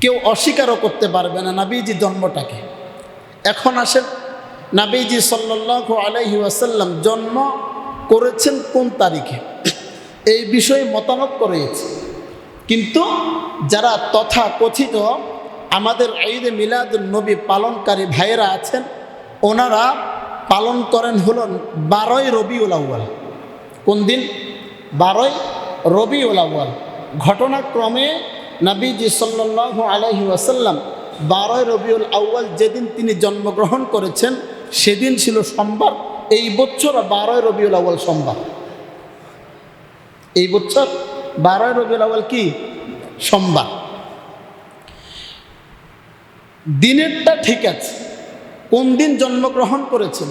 কেউ অস্বীকারও করতে পারবে না নবীজি জন্মটাকে। এখন আসেন, নবীজি সাল্লাল্লাহু আলাইহি ওয়াসাল্লাম জন্ম করেছেন কোন তারিখে, এই বিষয়ে মতানৈক্য রয়েছে। কিন্তু যারা তথাকথিত আমাদের ঈদে মিলাদুন নবী পালনকারী ভাইয়েরা আছেন, ওনারা পালন করেন হলো 12ই রবিউল আউয়াল। কোন দিন? 12ই রবিউল আউয়াল। ঘটনাক্রমে নবীজি সাল্লাল্লাহু আলাইহি ওয়াসাল্লাম 12ই রবিউল আউয়াল যেদিন তিনি জন্মগ্রহণ করেছেন সেদিন ছিল সোমবার। এই বছর 12ই রবিউল আউয়াল সোমবার। এই বছর 12ই রবিউল আউয়াল কি? সোমবার। দিনেরটা ঠিক আছে, কোন দিন জন্মগ্রহণ করেছেন,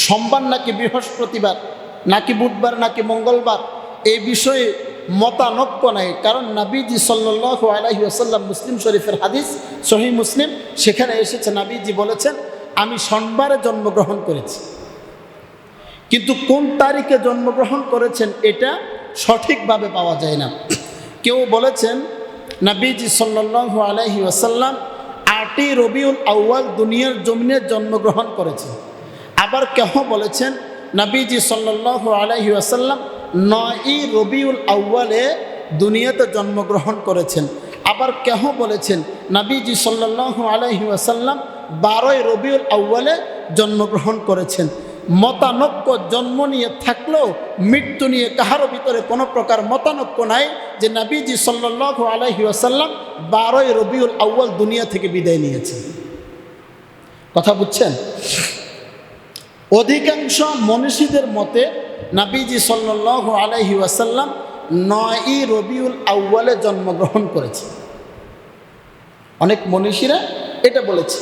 সোমবার নাকি বৃহস্পতিবার নাকি বুধবার নাকি মঙ্গলবার, এই বিষয়ে মতানৈক্য নাই। কারণ নবীজি সাল্লাল্লাহু আলাইহি ওয়াসাল্লাম, মুসলিম শরীফের হাদিস, সহিহ মুসলিম, সেখানে এসেছে নবীজি বলেছেন আমি সোমবারে জন্মগ্রহণ করেছি। কিন্তু কোন তারিখে জন্মগ্রহণ করেছেন এটা সঠিকভাবে পাওয়া যায় না। কেউ বলেছেন নবীজি সাল্লাল্লাহু আলাইহি ওয়াসাল্লাম 8ই রবিউল আউয়াল দুনিয়ার জমিনে জন্মগ্রহণ করেছেন। আবার কেহ বলেছেন নবীজি সাল্লাল্লাহু আলাইহি ওয়াসাল্লাম 9ই রবিউল আউয়ালে দুনিয়াতে জন্মগ্রহণ করেছেন। আবার কেহ বলেছেন নবীজি সাল্লাল্লাহু আলাইহি ওয়াসাল্লাম 12ই রবিউল আউয়ালে জন্মগ্রহণ করেছেন। মতানৈক্য জন্ম নিয়ে থাকলেও মৃত্যু নিয়ে কাহারও ভিতরে কোনো প্রকার মতানৈক্য নাই যে নবীজি সাল্লাল্লাহু আলাইহি ওয়াসাল্লাম 12ই রবিউল আউয়াল দুনিয়া থেকে বিদায় নিয়েছেন। কথা বুঝছেন? অধিকাংশ মনীষীদের মতে নবীজি সাল্লাল্লাহু আলাইহি ওয়াসাল্লাম 9ই রবিউল আউয়ালে জন্মগ্রহণ করেছে। অনেক মনীষীরা এটা বলেছে।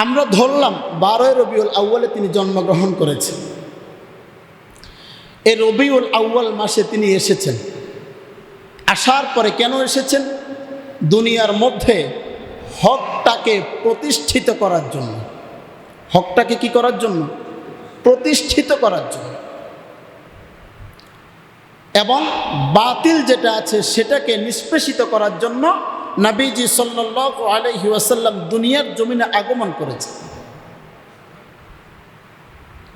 আমরা ধরলাম 12ই রবিউল আউয়ালে তিনি জন্মগ্রহণ করেছেন। এই রবিউল আউয়াল মাসে তিনি এসেছেন। আসার পরে কেন এসেছেন? দুনিয়ার মধ্যে হকটাকে প্রতিষ্ঠিত করার জন্য। হকটাকে কি করার জন্য? প্রতিষ্ঠিত করার জন্য। এবং বাতিল যেটা আছে সেটাকে নিষ্পেষিত করার জন্য নবীজি সাল্লাল্লাহু আলাইহি ওয়াসাল্লাম দুনিয়ার জমিনে আগমন করেছে।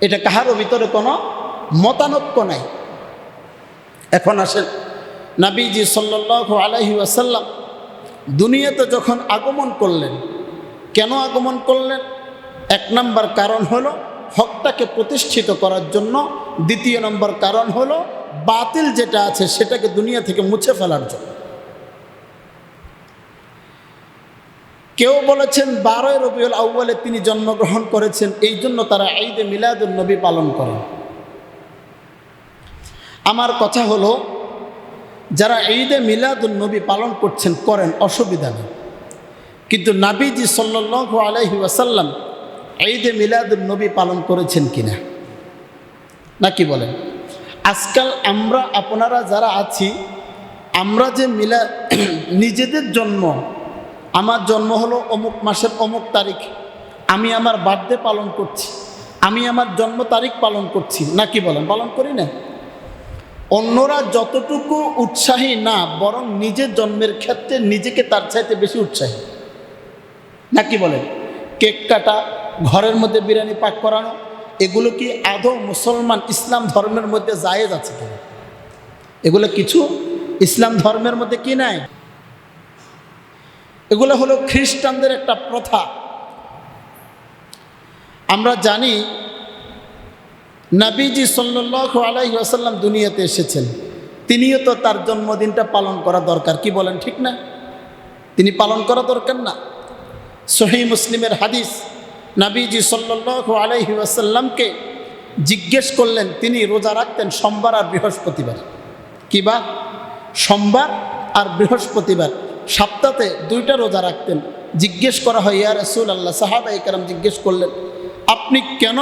এটা কাহারও ভিতরে কোনো মতানৈক্য নাই। এখন আসেন, নবীজি সাল্লাল্লাহু আলাইহি ওয়াসাল্লাম দুনিয়াতে যখন আগমন করলেন, কেন আগমন করলেন? এক নম্বর কারণ হলো হকটাকে প্রতিষ্ঠিত করার জন্য। দ্বিতীয় নম্বর কারণ হলো বাতিল যেটা আছে সেটাকে দুনিয়া থেকে মুছে ফেলার জন্য। কেউ বলেছেন 12ই রবিউল আউয়ালে তিনি জন্মগ্রহণ করেছেন, এই জন্য তারা ঈদে মিলাদুন নবী পালন করেন। আমার কথা হলো, যারা ঈদে মিলাদুন নবী পালন করছেন করেন, অসুবিধা নেই। কিন্তু নবীজি সাল্লাল্লাহু আলাইহি ওয়াসাল্লাম ঈদে মিলাদুন নবী পালন করেছেন কিনা, নাকি বলেন? আজকাল আমরা আপনারা যারা আছি, আমরা যে নিজেদের জন্ম, আমার জন্ম হলো অমুক মাসের অমুক তারিখ, আমি আমার বার্থডে পালন করছি, আমি আমার জন্ম তারিখ পালন করছি, নাকি বলেন? পালন করি না? অন্যরা যতটুকু উৎসাহী না, বরং নিজের জন্মের ক্ষেত্রে নিজেকে তার চাইতে বেশি উৎসাহী, নাকি বলেন? কেক কাটা, ঘরের মধ্যে বিরিয়ানি পাক করানো, এগুলো কি আদৌ মুসলমান ইসলাম ধর্মের মধ্যে জায়েজ আছে কিনা? এগুলো কিছু ইসলাম ধর্মের মধ্যে কি নাই? এগুলো হলো খ্রিস্টানদের একটা প্রথা। আমরা জানি নবীজি সাল্লাল্লাহু আলাইহি ওয়াসাল্লাম দুনিয়াতে এসেছেন, তিনিও তো তার জন্মদিনটা পালন করা দরকার, কি বলেন? ঠিক না? তিনি পালন করা দরকার না? সহিহ মুসলিমের হাদিস, নবীজি সাল্লাল্লাহু আলাইহি ওয়াসাল্লামকে জিজ্ঞেস করলেন, তিনি রোজা রাখতেন সোমবার আর বৃহস্পতিবার। কি বার? সোমবার আর বৃহস্পতিবার, সপ্তাহে 2টা রোজা রাখতেন। জিজ্ঞেস করা হয়, ইয়া রাসূলুল্লাহ, সাহাবায়ে কেরাম জিজ্ঞেস করলেন, আপনি কেন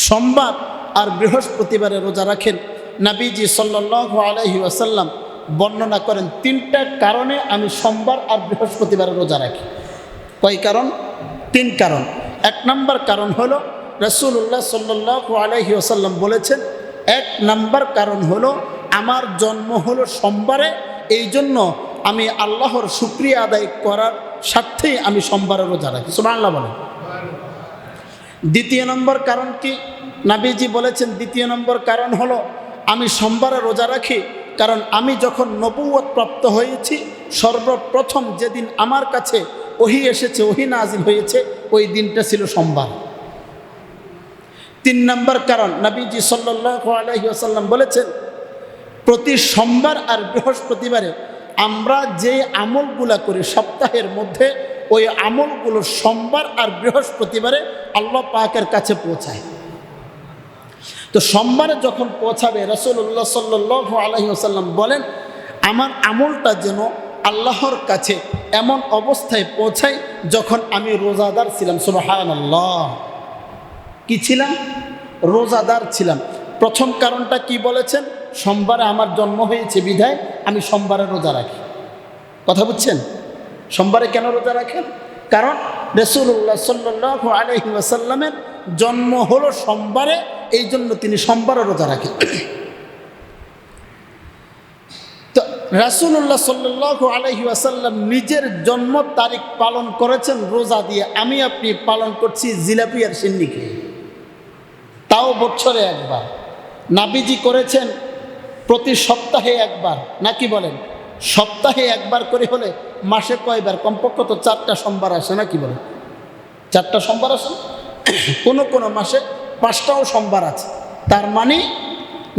সোমবার আর বৃহস্পতিবারে রোজা রাখেন? নবীজি সাল্লাল্লাহু আলাইহি ওয়াসাল্লাম বর্ণনা করেন, 3টা কারণে আমি সোমবার আর বৃহস্পতিবারে রোজা রাখি। কয় কারণ? 3 কারণ। 1 নম্বর কারণ হলো রাসূলুল্লাহ সাল্লাল্লাহু আলাইহি ওয়াসাল্লাম বলেছেন, 1 নম্বর কারণ হলো আমার জন্ম হলো সোমবারে, এই জন্য আমি আল্লাহর শুকরিয়া আদায় করার স্বার্থেই আমি সোমবারের রোজা রাখি। সুবহানাল্লাহ বলেন। দ্বিতীয় নম্বর কারণ কি? নবীজি বলেছেন দ্বিতীয় নম্বর কারণ হলো আমি সোমবারে রোজা রাখি কারণ আমি যখন নবুয়ত প্রাপ্ত হয়েছি সর্বপ্রথম যেদিন আমার কাছে ওহী এসেছে, ওহী নাজিল হয়েছে, ওই দিনটা ছিল সোমবার। তিন নম্বর কারণ নবীজি সাল্লাল্লাহু আলাইহি ওয়াসাল্লাম বলেছেন প্রতি সোমবার আর বৃহস্পতিবারে আমরা যে আমলগুলা করি সপ্তাহের মধ্যে, ওই আমলগুলো সোমবার আর বৃহস্পতিবারে আল্লাহ পাকের কাছে পৌঁছায়। তো সোমবারে যখন পৌঁছাবে রাসূলুল্লাহ সাল্লাল্লাহু আলাইহি ওয়াসাল্লাম বলেন আমার আমলটা যেন আল্লাহর কাছে এমন অবস্থায় পৌঁছায় যখন আমি রোজাদার ছিলাম। সুবহানাল্লাহ। কি ছিলাম? রোজাদার ছিলাম। প্রথম কারণটা কি বলেছেন? সোমবারে আমার জন্ম হয়েছে বিধায় আমি সোমবারে রোজা রাখি। কথা বুঝছেন? সোমবারে কেন রোজা রাখেন? কারণ রাসূলুল্লাহ সাল্লাল্লাহু আলাইহি ওয়াসাল্লামের জন্ম হলো সোমবারে, এই জন্য তিনি সোমবারে রোজা রাখেন। তো রাসূলুল্লাহ সাল্লাল্লাহু আলাইহি ওয়াসাল্লাম নিজের জন্ম তারিখ পালন করেছেন রোজা দিয়ে। আমি আপনি পালন করছি জিলাপি আর সিন্নি খেয়ে, তাও বছরে একবার। নবীজি করেছেন প্রতি সপ্তাহে একবার, নাকি বলেন? সপ্তাহে একবার করে হলে মাসে কয়বার? কমপক্ষে তো 4টা সোমবার আসে, নাকি বলেন? 4টা সোমবার আসে, কোনো কোনো মাসে 5টাও সোমবার আছে। তার মানে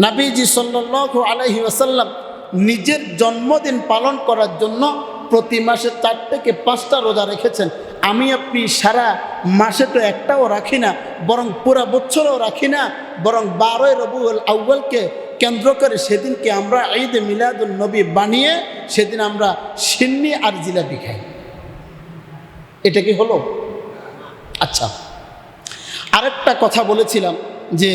নবীজি সাল্লাল্লাহু আলাইহি ওয়াসাল্লাম নিজের জন্মদিন পালন করার জন্য প্রতি মাসে 4 থেকে 5টা রোজা রেখেছেন। আমি আপনি সারা মাসে তো একটাও রাখি না, বরং পুরা বছরও রাখি না, বরং 12 রবিউল আউয়ালকে কেন্দ্র করে সেদিনকে আমরা ঈদ মিলাদুন নবী বানিয়ে সেদিন আমরা সিন্নি আর জিলাপি খাই। এটা কি হলো? আচ্ছা, আরেকটা কথা বলেছিলাম যে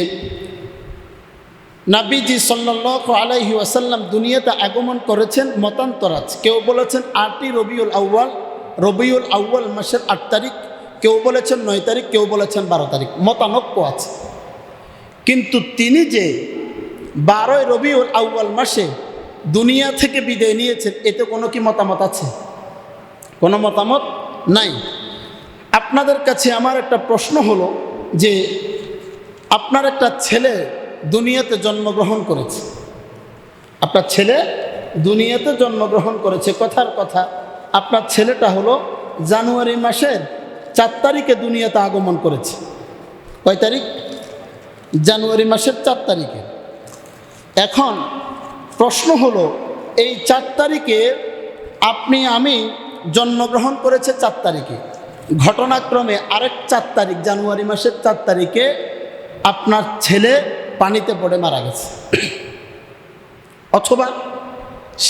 নবীজি সাল্লাল্লাহু আলাইহি ওয়াসাল্লাম দুনিয়াতে আগমন করেছেন মতান্তরাজ। কেউ বলেছেন 8ই রবিউল আউয়াল মাসের 8 তারিখ, কেউ বলেছেন 9 তারিখ, কেউ বলেছেন 12 তারিখ, মতানক্য আছে। কিন্তু তিনি যে 12 রবিউল আউয়াল মাসে দুনিয়া থেকে বিদায় নিয়েছেন, এতে কোনো কি মতামত আছে? কোনো মতামত নাই। আপনাদের কাছে আমার একটা প্রশ্ন হলো যে আপনার একটা ছেলে দুনিয়াতে জন্মগ্রহণ করেছে, আপনার ছেলে দুনিয়াতে জন্মগ্রহণ করেছে। কথার কথা, আপনার ছেলেটা হলো জানুয়ারি মাসের 4 তারিখে দুনিয়াতে আগমন করেছে। কয় তারিখ? জানুয়ারি মাসের 4 তারিখে। এখন প্রশ্ন হলো এই 4 তারিখে আপনি আমি জন্মগ্রহণ করেছে 4 তারিখে, ঘটনাক্রমে আরেক 4 তারিখ জানুয়ারি মাসের 4 তারিখে আপনার ছেলে পানিতে পড়ে মারা গেছে। অথবা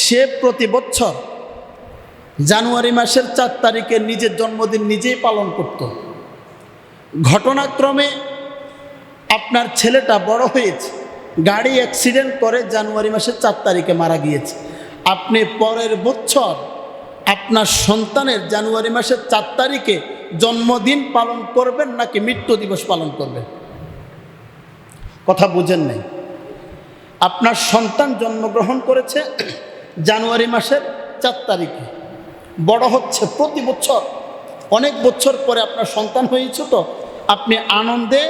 সে প্রতি বছর জানুয়ারি মাসের 4 তারিখে নিজের জন্মদিন নিজেই পালন করত। ঘটনাক্রমে আপনার ছেলেটা বড় হয়েছে, গাড়ি অ্যাক্সিডেন্ট করে জানুয়ারি মাসের 4 তারিখে মারা গিয়েছে। আপনি পরের বছর আপনার সন্তানের জানুয়ারি মাসের 4 তারিখে জন্মদিন পালন করবেন নাকি মৃত্যু দিবস পালন করবেন? কথা বুঝেন নাই। আপনার সন্তান জন্মগ্রহণ করেছে জানুয়ারি মাসের 4 তারিখে, বড় হচ্ছে প্রতি বছর, অনেক বছর পরে আপনার সন্তান হয়েছে, তো আপনি আনন্দে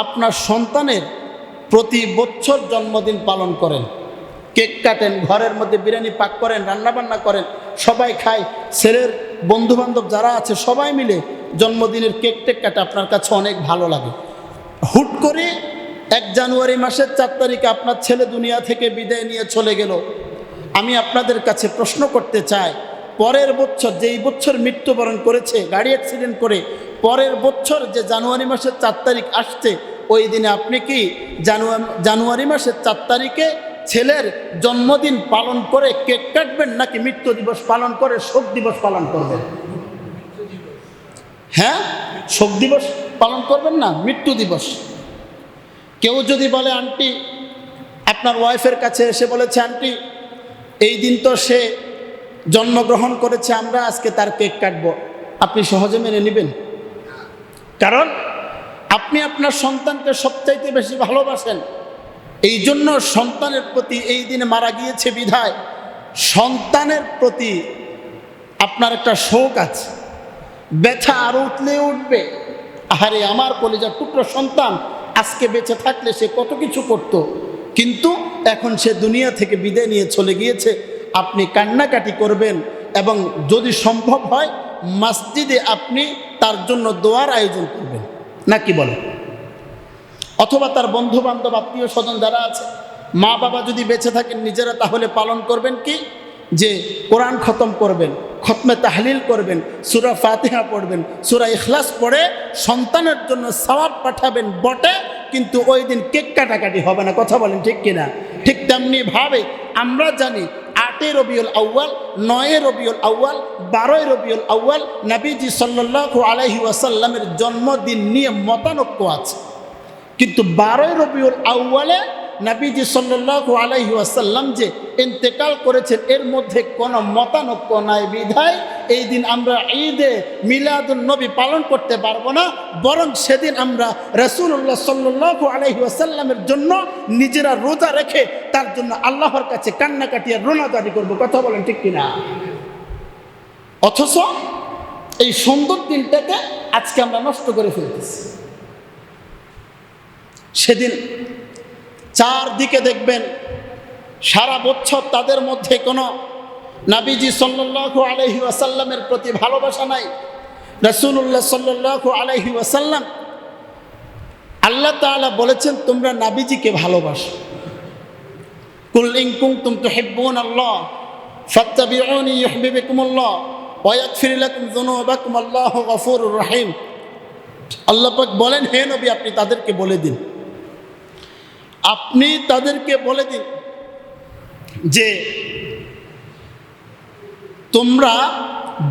আপনার সন্তানের প্রতি বছর জন্মদিন পালন করেন, কেক কাটেন, ঘরের মধ্যে বিরিয়ানি পাক করেন, রান্নাবান্না করেন, সবাই খায়, ছেলের বন্ধুবান্ধব যারা আছে সবাই মিলে জন্মদিনের কেক টেক কাটে, আপনার কাছে অনেক ভালো লাগে। হুট করে 1 জানুয়ারি মাসের 4 তারিখে আপনার ছেলে দুনিয়া থেকে বিদায় নিয়ে চলে গেল। আমি আপনাদের কাছে প্রশ্ন করতে চাই, পরের বছর যেই বছর মৃত্যুবরণ করেছে গাড়ি অ্যাক্সিডেন্ট করে, পরের বছর যে জানুয়ারি মাসের 4 তারিখ আসছে, ওই দিনে আপনি কি জানুয়ারি মাসের 4 তারিখে ছেলের জন্মদিন পালন করে কেক কাটবেন নাকি মৃত্যু দিবস পালন করে শোক দিবস পালন করবেন? হ্যাঁ, শোক দিবস পালন করবেন না, মৃত্যু দিবস। কেউ যদি বলে আন্টি, আপনার ওয়াইফের কাছে এসে বলেছে আন্টি এই দিন তো সে জন্মগ্রহণ করেছে, আমরা আজকে তার কেক কাটবো, আপনি সহজে মেনে নেবেন? কারণ আপনি আপনার সন্তানকে সবচাইতে বেশি ভালোবাসেন, এই জন্য সন্তানের প্রতি এই দিনে মারা গিয়েছে বিধায় সন্তানের প্রতি আপনার একটা শোক আছে, ব্যথা আরো উঠলে উঠবে। আহারে আমার কলিজার টুকরো সন্তান আজকে বেঁচে থাকলে সে কত কিছু করত, কিন্তু এখন সে দুনিয়া থেকে বিদায় নিয়ে চলে গিয়েছে। আপনি কান্নাকাটি করবেন এবং যদি সম্ভব হয় মসজিদে আপনি তার জন্য দোয়ার আয়োজন করবেন, নাকি বলে? অথবা তার বন্ধু বান্ধব আত্মীয় স্বজন যারা আছে, মা বাবা যদি বেঁচে থাকেন নিজেরা, তাহলে পালন করবেন কি যে কোরআন খতম করবেন, খতমে তাহলিল করবেন, সূরা ফাতিহা পড়বেন, সূরা ইখলাস পড়ে সন্তানের জন্য সওয়াব পাঠাবেন বটে, কিন্তু ওই দিন কেক কাটাকাটি হবে না। কথা বলেন ঠিক কিনা? ঠিক তেমনি ভাবে আমরা জানি 8 রবিউল আউয়াল, 9 রবিউল আউয়াল, 12 রবিউল আউয়াল নবীজি সাল্লাল্লাহু আলাইহি ওয়াসাল্লামের জন্মদিন নিয়ে মতানৈক্য আছে, কিন্তু 12 রবিউল আউয়ালে নবীজি সাল্লাল্লাহু আলাইহি ওয়াসাল্লাম যে ইন্তেকাল করেছেন এর মধ্যে কোনো মতানৈক্য নাই বিধায় এই দিন আমরা ঈদে মিলাদুন নবী পালন করতে পারবো না, বরং সেদিন আমরা রাসূলুল্লাহ সাল্লাল্লাহু আলাইহি ওয়াসাল্লামের জন্য নিজেরা রোজা রেখে তার জন্য আল্লাহর কাছে কান্নাকাটি আর রোনাদারি করবো। কথা বলেন ঠিক কিনা? অথচ এই সুন্দর দিনটাকে আজকে আমরা নষ্ট করে ফেলতেছি। সেদিন চারদিকে দেখবেন সারা বছর তাদের মধ্যে কোনো নবীজি সাল্লাল্লাহু আলাইহি ওয়াসাল্লামের প্রতি ভালোবাসা নাই। রাসূলুল্লাহ সাল্লাল্লাহু আলাইহি ওয়াসাল্লাম, আল্লাহ তাআলা বলেছেন তোমরা নবীজিকে ভালোবাসো। কুল ইন কুনতুম তুহিব্বুনাল্লাহ ফাত্তাবিউনি ইউহিব্বুকুমুল্লাহ ওয়া ইয়াগফির লাকুম যুনুবাকুম আল্লাহু গফুরুর রহিম। আল্লাহ পাক বলেন, হে নবী আপনি তাদেরকে বলে দিন, আপনি তাদেরকে বলে দিন যে তোমরা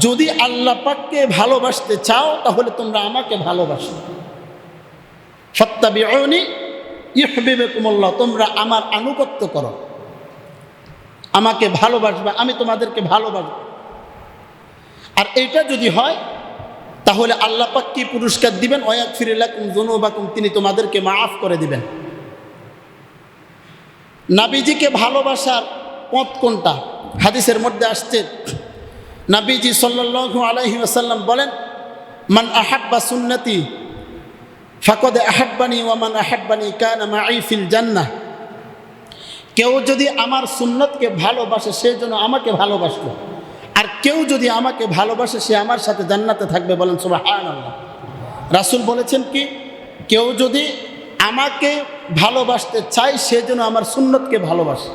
যদি আল্লাহ পাককে ভালোবাসতে চাও তাহলে তোমরা আমাকে ভালোবাসো। ফাত্তাবিউনি ইউহিব্বুকুমুল্লাহ, তোমরা আমার আনুগত্য করো, আমাকে ভালোবাসবে, আমি তোমাদেরকে ভালোবাসবো। আর এটা যদি হয় তাহলে আল্লাহ পাক কি পুরস্কার দিবেন? ওয়া ইয়াগফির লাকুম যুনুবাকুম, তিনি তোমাদেরকে মাফ করে দিবেন। নবীজিকে ভালোবাসার পথ কোনটা? হাদিসের মধ্যে আসছে, নবীজি সাল্লাল্লাহু আলাইহি ওয়াসাল্লাম বলেন, মান আহাব্বা সুন্নতি ফাকাদ আহাব্বানি ওয়া মান আহাব্বানি কানা মাই ফিল জান্নাহ। কেউ যদি আমার সুন্নতকে ভালোবাসে সে যেন আমাকে ভালোবাসলো, আর কেউ যদি আমাকে ভালোবাসে সে আমার সাথে জান্নাতে থাকবে। বলেন সুবহানাল্লাহ। রাসূল বলেছেন কি, কেউ যদি আমাকে ভালোবাসতে চায় সে যেন আমার সুন্নতকে ভালোবাসে,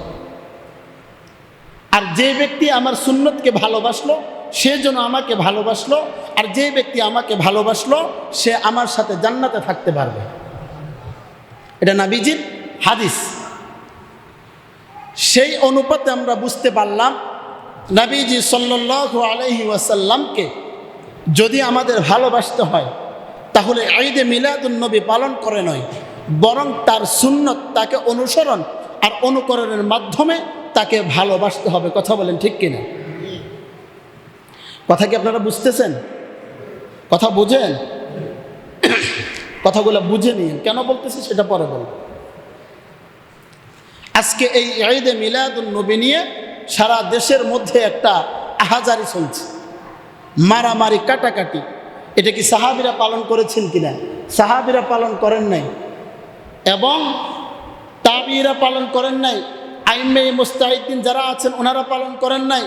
আর যে ব্যক্তি আমার সুন্নতকে ভালোবাসলো সে যেন আমাকে ভালোবাসলো, আর যে ব্যক্তি আমাকে ভালোবাসলো সে আমার সাথে জান্নাতে থাকতে পারবে। এটা নবীজির হাদিস। সেই অনুপাতে আমরা বুঝতে পারলাম নবীজি সাল্লাল্লাহু আলাইহি ওয়াসাল্লামকে যদি আমাদের ভালোবাসতে হয় তাহলে ঈদে মিলাদুন নবী পালন করে নয়, বরং তার সুন্নত, তাকে অনুসরণ আর অনুকরণের মাধ্যমে তাকে ভালোবাসতে হবে। কথা বলেন ঠিক কিনা? কথা কি আপনারা বুঝতেছেন? কথা বুঝেন? কথাগুলো বুঝে নিন। কেন বলতেছি সেটা পরে বলব। আজকে এই ঈদে মিলাদুন নবী নিয়ে সারা দেশের মধ্যে একটা আহাজারি চলছে, মারামারি, কাটাকাটি। এটা কি সাহাবীরা পালন করেছেন কিনা? সাহাবীরা পালন করেন নাই, এবং তাবিঈরা পালন করেন নাই, আইম্মে মুজতাহিদিন যারা আছেন ওনারা পালন করেন নাই,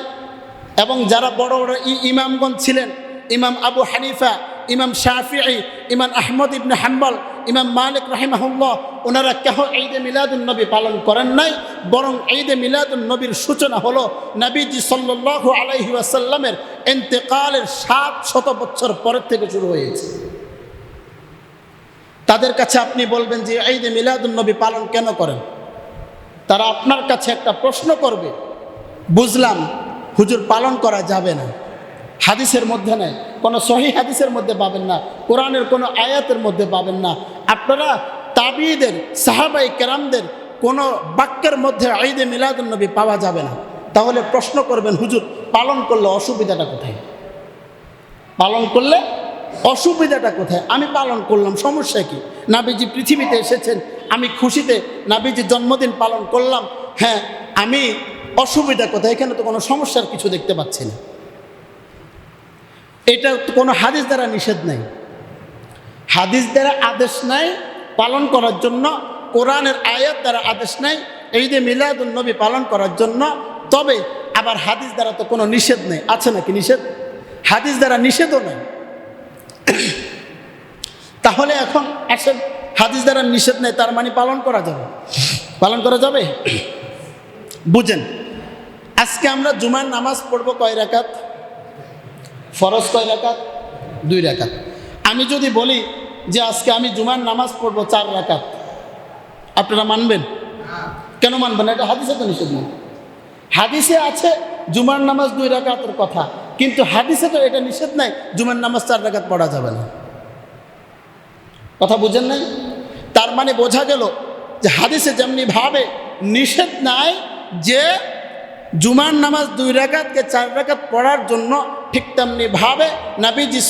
এবং যারা বড় বড় ইমামগণ ছিলেন, ইমাম আবু হানিফা, ইমাম শাফিঈ, ইমাম আহমদ ইবনে হাম্বল, ইমাম মালিক রাহিমাহুল্লাহ, ওনারা কেহ ঈদে মিলাদুন নবী পালন করেন নাই, বরং ঈদে মিলাদুন নবীর সূচনা হলো নবীজি সাল্লাল্লাহু আলাইহি ওয়াসাল্লামের ইন্তেকালের 700 বছর পরের থেকে শুরু হয়েছে। তাদের কাছে আপনি বলবেন যে ঈদে মিলাদুন নবী পালন কেন করেন? তারা আপনার কাছে একটা প্রশ্ন করবে, বুঝলাম হুজুর পালন করা যাবে না, হাদিসের মধ্যে নেই, কোনো সহিহ হাদিসের মধ্যে পাবেন না, কোরআনের কোনো আয়াতের মধ্যে পাবেন না, আপনারা তাবিঈদের, সাহাবায়ে কেরামদের কোনো বাক্যের মধ্যে ঈদে মিলাদুন নবী পাওয়া যাবে না। তাহলে প্রশ্ন করবেন, হুজুর পালন করলে অসুবিধাটা কোথায়? পালন করলে অসুবিধাটা কোথায়? আমি পালন করলাম, সমস্যা কি? নবীজি পৃথিবীতে এসেছেন, আমি খুশিতে নবীজির জন্মদিন পালন করলাম। হ্যাঁ, আমি অসুবিধা কোথায়? এখানে তো কোনো সমস্যার কিছু দেখতে পাচ্ছি না। এটা তো কোনো হাদিস দ্বারা নিষেধ নাই, হাদিস দ্বারা আদেশ নাই পালন করার জন্য, কোরআনের আয়াত দ্বারা আদেশ নাই ঈদে মিলাদুন নবী পালন করার জন্য। তবে আবার হাদিস দ্বারা তো কোনো নিষেধ নেই, আছে নাকি নিষেধ? হাদিস দ্বারা নিষেধও নেই। তাহলে এখন আসেন, হাদিস দ্বারা নিষেধ নেই, তার মানে পালন করা যাবে, পালন করা যাবে। বুঝেন, আজকে আমরা জুমার নামাজ পড়বো কয় রাকাত? ফরজ কয় রাকাত? 2 রাকাত। আমি যদি বলি যে আজকে আমি জুমার নামাজ পড়বো 4 রাকাত, আপনারা মানবেন? কেন মানবেন? এটা হাদিসে তো নিষেধ নেই। হাদিসে আছে জুমার নামাজ 2 রাকাতের কথা, কিন্তু হাদিসে তো এটা নিষেধ নাই জুমার নামাজ 4 রাকাত পড়া যাবে না। কথা বুঝেন নাই? তার মানে বোঝা গেল যে হাদিসে যেমনি ভাবে নিষেধ নাই যে জুমার নামাজ 2 রাকাতকে 4 রাকাত পড়ার জন্য, ঠিক তেমনি ভাবে নবীজি